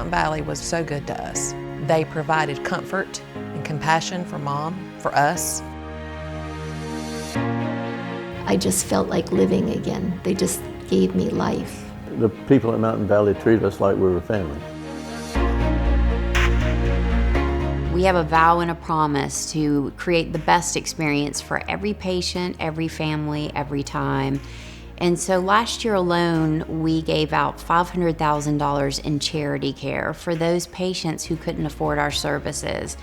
Mountain Valley was so good to us. They provided comfort and compassion for Mom, for us. I just felt like living again. They just gave me life. The people at Mountain Valley treated us like we were family. We have a vow and a promise to create the best experience for every patient, every family, every time. And so last year alone, we gave out $500,000 in charity care for those patients who couldn't afford our services.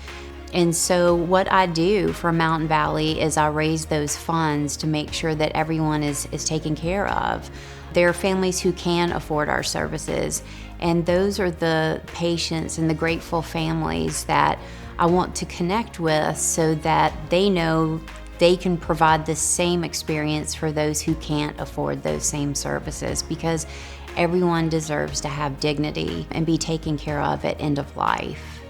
And so what I do for Mountain Valley is I raise those funds to make sure that everyone is taken care of. There are families who can afford our services, and those are the patients and the grateful families that I want to connect with so that they know they can provide the same experience for those who can't afford those same services, because everyone deserves to have dignity and be taken care of at end of life.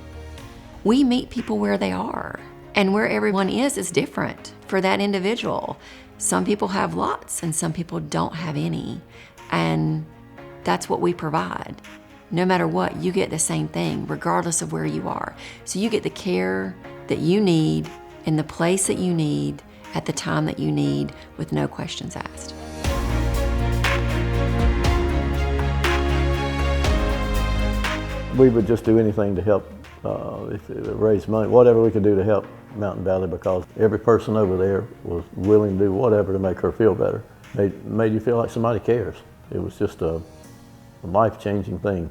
We meet people where they are, and where everyone is different for that individual. Some people have lots and some people don't have any, and that's what we provide. No matter what, you get the same thing regardless of where you are. So you get the care that you need in the place that you need at the time that you need with no questions asked. We would just do anything to help, raise money, whatever we could do to help Mountain Valley, because every person over there was willing to do whatever to make her feel better. It made you feel like somebody cares. It was just a life-changing thing.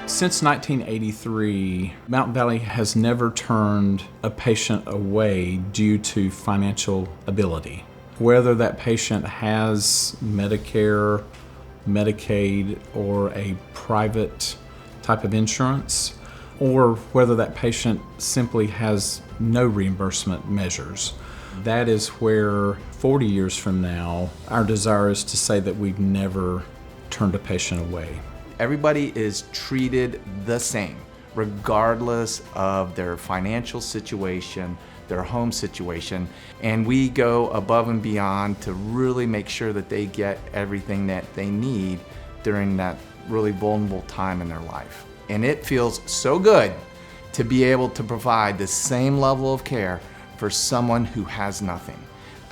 Since 1983, Mountain Valley has never turned a patient away due to financial ability. Whether that patient has Medicare, Medicaid, or a private type of insurance, or whether that patient simply has no reimbursement measures. That is where 40 years from now, our desire is to say that we've never turned a patient away. Everybody is treated the same, regardless of their financial situation, their home situation, and we go above and beyond to really make sure that they get everything that they need during that really vulnerable time in their life. And it feels so good to be able to provide the same level of care for someone who has nothing.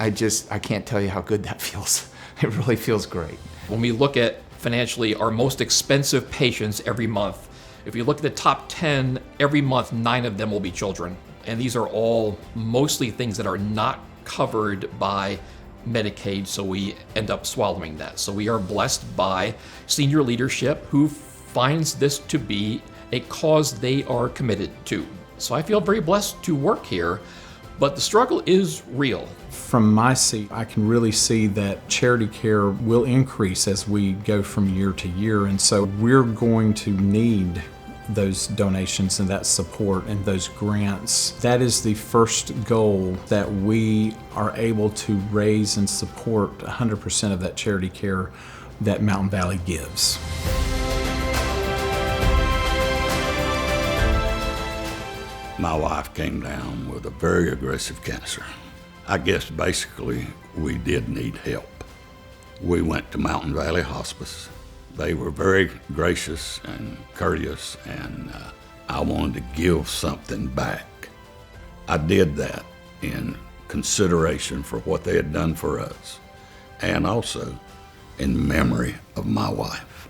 I can't tell you how good that feels. It really feels great. When we look at financially our most expensive patients every month, if you look at the top 10, every month 9 of them will be children. And these are all mostly things that are not covered by Medicaid, so we end up swallowing that. So we are blessed by senior leadership who finds this to be a cause they are committed to. So I feel very blessed to work here, but the struggle is real. From my seat, I can really see that charity care will increase as we go from year to year, and so we're going to need those donations and that support and those grants. That is the first goal, that we are able to raise and support 100% of that charity care that Mountain Valley gives. My wife came down with a very aggressive cancer. I guess basically we did need help. We went to Mountain Valley Hospice. They were very gracious and courteous, and I wanted to give something back. I did that in consideration for what they had done for us, and also in memory of my wife.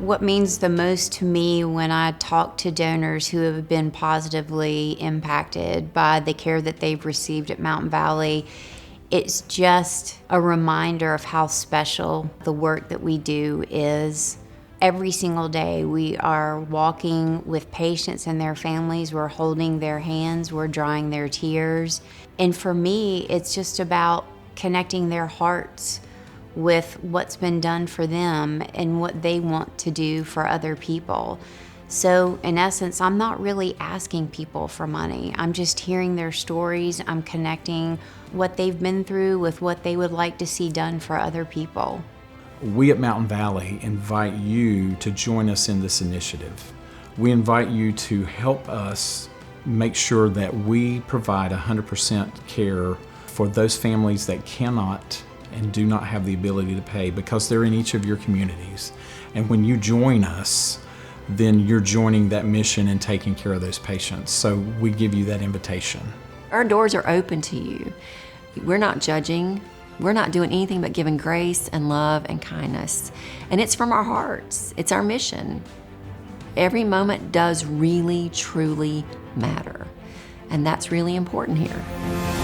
What means the most to me when I talk to donors who have been positively impacted by the care that they've received at Mountain Valley, it's just a reminder of how special the work that we do is. Every single day we are walking with patients and their families, we're holding their hands, we're drying their tears. And for me, it's just about connecting their hearts with what's been done for them and what they want to do for other people. So in essence, I'm not really asking people for money. I'm just hearing their stories. I'm connecting what they've been through with what they would like to see done for other people. We at Mountain Valley invite you to join us in this initiative. We invite you to help us make sure that we provide 100% care for those families that cannot and do not have the ability to pay, because they're in each of your communities. And when you join us, then you're joining that mission and taking care of those patients. So we give you that invitation. Our doors are open to you. We're not judging. We're not doing anything but giving grace and love and kindness. And it's from our hearts. It's our mission. Every moment does really, truly matter. And that's really important here.